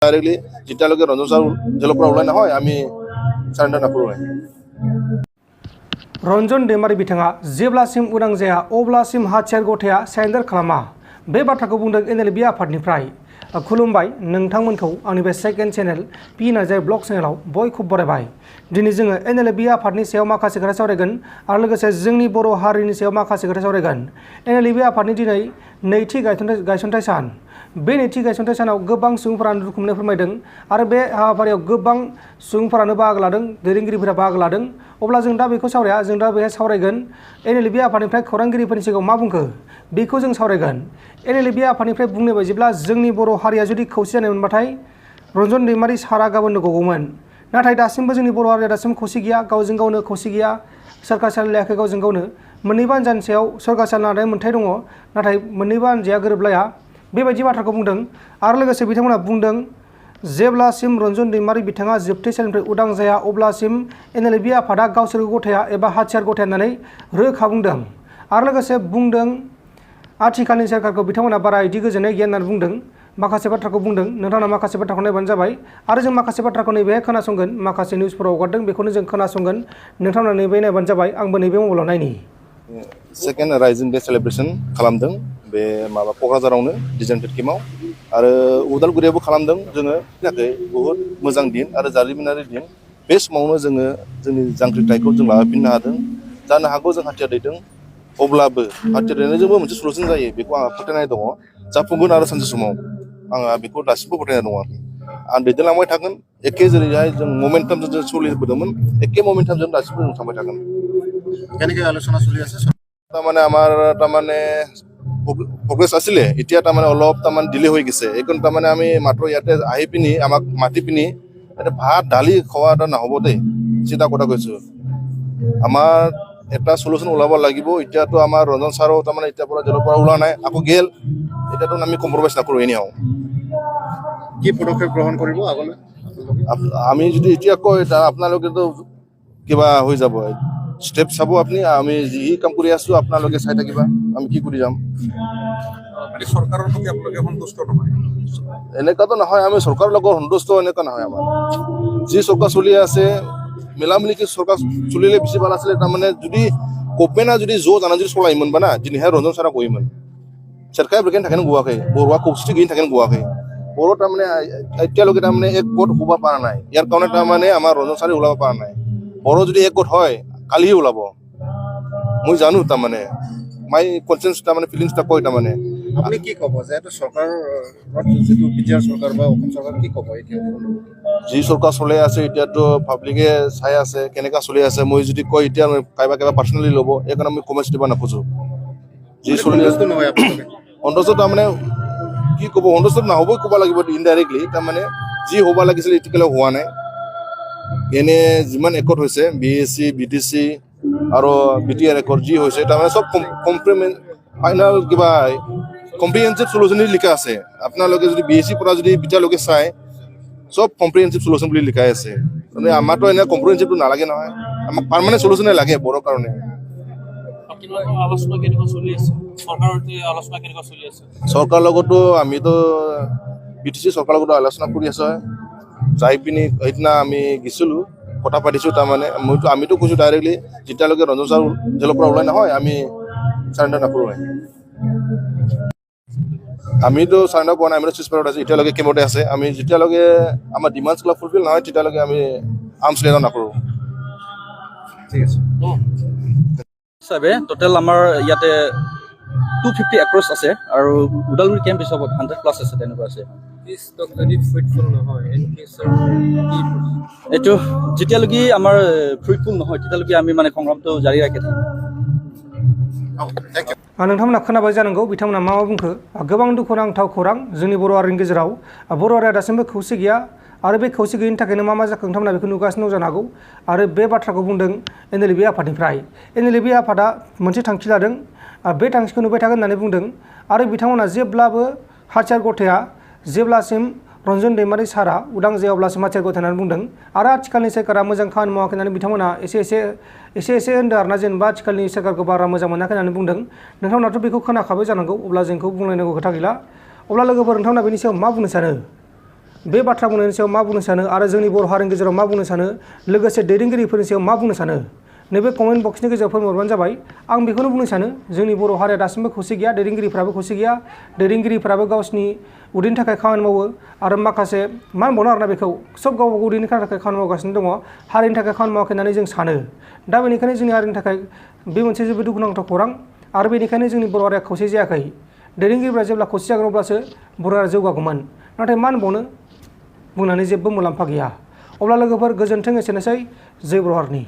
directly जितियाলৈকে Ranjan सार jailer পৰা ওলাই নহয় আমি सारेन्डार नकरो रंजन दैमारी बिथाङा जेब्लासिम उदां जाया अब्लासिम हाथियार गथाया सारेन्डार खालामा बे बाथ्राखौ बुंदों एनएलबि आफादनिफ्राय खुलुमबाय नोंथांमोनखौ आंनि बे सेकेन्ड चेनेल पि नार्जारि ब्लग चेनेलाव बयखौबो बरायबाय दिनै जोङो एनएलबि आफादनि सायाव माखासे खोथा सावरायगोन आरो लोगोसे जोंनि बर' हारिनि सायाव माखासे खोथा सावरायगोन एनएलबि आफादनि दिनै नैथि गायसनथाय सान बे नैथि गायसनथाय सानाव गोबां सुबुंफोरानो दुखु मोननाय फोरमायदों आरो बे हाबाफारियाव गोबां सुबुंफोरानो बाहागो लादों दैदेनगिरिफोरा बाहागो लादों अब्ला जों दा बेखौ सावराया जों दा बेहाय सावरायगोन एनएलबि आफादनिफ्राय खौरांगिरिफोरनि सिगाङाव मा बुंखो बेखौ जों सावरायगोन एनएलबि आफादनिफ्राय बुंनाय बायदिब्ला जोंनि बर' हारिया जुदि खौसे जानाय मोनबाथाय रंजन दैमारी सारा गाबोननो गगौमोन नाथाय दासिमबो जोंनि बर' हारिया दासिम खौसे गैया गावजों गावनो खौसे गैया सोरखार सालायाखै गावजों गावनो मोननैबो हान्जानि सायाव सोरखार सालायनानै मोन्थाय दङ नाथाय मोननैबो हान्जाया गोरोबलाया बेबायदि बाथ्राखौ बुंदों आरो लोगोसे बिथांमोना बुंदों जेब्लासिम रंजन दैमारी बिथाङा जोबथेसालिनिफ्राय उदां जाया अब्लासिम एनएलबि आफादा गावसोरखौ गथाया एबा हाथियार गथाया होननानै रोखा बुंदों आरो लोगोसे बुंदों आथिखालनि सोरखारखौ बिथांमोना बारा इदि गोजोननाय गैया होननानै बुंदों माखासे बाथ्राखौ बुंदों नोंथांमोना माखासे बाथ्राखौ नायबानो जाबाय आरो जों माखासे बाथ्राखौ नैबेहाय खोनासंगोन माखासे निउसफोराव हगारदों बेखौनो जों खोनासंगोन नोंथांमोना नैबे नायबानो जाबाय आंबो नैबे मबाइलाव नायनि सेकेन्ड राइजिं डे सेलेब्रेसन खालामदों बे माबा क'क्राझारावनो डिजाइन टिमाव आरो उदालगुरियावबो खालामदों जोङो थाखाय बहुत मोजां दिन आरो जारिमिनारि दिन बे समावनो जोङो जोंनि जांख्रिथायखौ जों लाफिननो हादों जानो हागौ जों हाथियार दैदों अब्लाबो हाथियार दैनायजोंबो मोनसे सलुसन जायो बेखौ आंहा फोथायनाय दङ जाफुंगोन आरो सानसे समाव आंहा बेखौ दासिमबो फोथायनाय दङ आरोखि आं दैदेनलांबाय थागोन एखे जेरैहाय जों ममेन्टामजों जों सोलिबोदोंमोन एखे ममेन्टामजों दासिमबो जों थांबाय थागोन কেনেকৈ আলোচনা চলি আছে তাৰমানে আমাৰ তাৰমানে প্ৰগ্ৰেছ আছিলে এতিয়া তাৰমানে অলপ তাৰমানে ডিলে হৈ গৈছে এইখন তাৰমানে আমি মাত্ৰ ইয়াতে আহি পিনি আমাক মাতি পিনি ইয়াতে ভাত দালি খোৱা এটা নহ'ব দেই চিধা কথা কৈছোঁ আমাৰ এটা সলিউশ্যন ওলাব লাগিব এতিয়াতো আমাৰ ৰঞ্জন ছাৰো তাৰমানে এতিয়াৰ পৰা জেলৰ পৰা ওলোৱা নাই আকৌ গেল এতিয়াতো আমি কম্প্ৰমাইজ নকৰোঁ এনেও কি পদক্ষেপ গ্ৰহণ কৰিব আগলৈ আমি যদি এতিয়া কয় আপোনালোকেতো কিবা হৈ যাব স্টেপ চাব আপুনি আমি যি কাম কৰি আছোঁ আপোনালোকে চাই থাকিবা আমি কি কৰি যাম চৰকাৰৰ প্ৰতি আপোনালোকে সন্তুষ্ট নহয় এনেকুৱাতো নহয় আমি চৰকাৰৰ লগত সন্তুষ্ট এনেকুৱা নহয় আমাৰ যি চৰকাৰ চলি আছে মিলামিলিকে চৰকাৰ চলিলে বেছি ভাল আছিলে তাৰমানে যদি গভমেণ্টে যদি জানা যদি চলাयोमोनबा ना दिनैहाय रंजन सारा गयोमोन सोरखाया बेखायनो थाखायनो गवाखै बर'आ खौसेथि गैयिनि थाखायनो गवाखै बर' তাৰমানে এতিয়ালৈকে তাৰমানে এক গোট হ'ব পৰা নাই ইয়াৰ কাৰণে তাৰমানে আমাৰ ৰঞ্জন ছাৰে ওলাব পৰা নাই বড়ো যদি এক গোট হয় কালিহে ওলাব মই জানো তাৰমানে মাই কনসেন্স তাৰমানে ফিলিংছটা কয় তাৰমানে আপুনি কি ক'ব যে এটা চৰকাৰৰ যিটো বিজেপি চৰকাৰ বা অসম চৰকাৰ কি ক'ব এতিয়া যি চৰকাৰ চলি আছে এতিয়াতো পাব্লিকে চাই আছে কেনেকুৱা চলি আছে মই যদি কয় এতিয়া কাইবা পাৰ্চনেলি ল'ব এইকাৰণে মই কমেণ্টছ দিব নোখোজো যি চলি আছে নহয় আপোনালোকে সন্তোষ তাৰমানে কি ক'ব সন্তোষ নহ'বই ক'ব লাগিব ইনডাইৰেক্টলি তাৰমানে যি হ'ব লাগিছিল এতিয়ালৈ হোৱা নাই এনে যিমান একত হৈছে B S C B T C আৰু বি টি আৰ একত যি হৈছে তাৰমানে চব ফাইনেল কিবা কম্প্ৰিহেনচিভ চলিউশ্যন লিখা আছে আপোনালোকে যদি বি এছ চিৰ পৰা যদি এতিয়ালৈকে চাই সব কম্প্ৰিহেনচিভ চলিউশ্যন বুলি লিখাই আছে মানে আমাৰতো এনে কম্প্ৰিহেনচিভটো নালাগে নহয় আমাক পাৰ্মানেণ্ট চলিউশ্যনে লাগে বড়োৰ কাৰণে চৰকাৰৰ লগতো আমিতো বি টি চি চৰকাৰৰ লগতো আলোচনা কৰি আছো যাই পিনি সেইদিনা আমি গেছিলোঁ কথা পাতিছোঁ তাৰমানে আমিতো কৈছোঁ ডাইৰেক্টলি যেতিয়ালৈকে ৰঞ্জন ছাৰ জেলৰ পৰা ওলাই নহয় আমি চাৰেণ্ডাৰ নকৰোঁ আমিতো চাৰেণ্ডাৰ পোৱা নাই আমিতো চুইচপাৰত আছোঁ এতিয়ালৈকে কেমতে আছে আমি যেতিয়ালৈকে আমাৰ ডিমাণ্ডছবিলাক ফুলফিল নহয় তেতিয়ালৈকে আমি আৰ্মছ ৰেজাৰ নকৰোঁ ঠিক আছে হিচাপে টোটেল আমাৰ ইয়াতে 250 একৰ্ছ আছে আৰু ওদালগুৰি কেম্প হিচাপত 100+ আছে তেনেকুৱা আছে এইটো যেতিয়ালৈকে আমাৰ ফ্ৰুইটফুল নহয় তেতিয়ালৈকে আমি মানে সংগ্ৰামটো জাৰি ৰাখি থাকিম नोंथांमोना खोनाबाय जानांगौ बिथांमोना मा बुंखो गोबां दुखुनांथाव खौरां जोंनि बर' हारिनि गेजेराव बर' हारिया दासिमबो खौसे गैया आरो बे खौसे गैयिनि थाखायनो मा जाखो नोंथांमोना बेखौ नुगासिनो दं जानो हागौ आरो बे बाथ्राखौ बुंदों एनएलबि आफादनिफ्राय एनएलबि आफादा मोनसे थांखि लादों बे थांखिखौ नुबाय थागोन होननानै बुंदों आरो बिथांमोना जेब्लाबो हाथियार गथाया जेब्लासिम रंजन दैमारी सारा उदां जाया अब्लासिम हाथियार गथाया होननानै बुंदों आरो आथिखालनि सोरखारा मोजां खामानि मावाखै होननानै बिथांमोना एसे होनदों आरोना जेनेबा आथिखालनि सोरखारखौ बारा मोजां मोनाखै होननानै बुंदों नोंथांमोनाथ' बेखौ खोनाखाबाय जानांगौ अब्ला जोंखौ बुंलायनांगौ खोथा गैला अब्ला लोगोफोर नोंथांमोना बेनि सायाव मा बुंनो सानो बे बाथ्रा बुंनायनि सायाव मा बुंनो सानो आरो जोंनि बर' हारिनि गेजेराव मा बुंनो सानो लोगोसे दैदेनगिरिफोरनि सायाव मा बुंनो सानो नैबे कमेन्ट बक्सनि गेजेराव फोरमायहरबानो जाबाय आं बेखौनो बुंनो सानो जोंनि बर' हारिया दासिमबो खौसे गैया दैदेनगिरिफ्राबो खौसे गैया दैदेनगिरिफ्राबो गावसिनि उदैनि थाखाय खामानि मावो आरो माखासे मा होनबावनो आरोना बेखौ सब गावबा गाव उदैनि थाखाय खामानि मावगासिनो दङ हारिनि थाखाय खामानि मावाखै होननानै जों सानो दा बेनिखायनो जोंनि हारिनि थाखाय बे मोनसे जोबोद दुखुनांथाव खौरां आरो बेनिखायनो जोंनि बर' हारिया खौसे जायाखै दैदेनगिरिफ्रा जेब्ला खौसे जागोन अब्लासो बर' हारिया जौगागौमोन नाथाय मा होनबावनो बुंनानै जेबो मुलाम्फा गैया अब्ला लोगोफोर गोजोन्थों एसेनोसै जय बर' हारिनि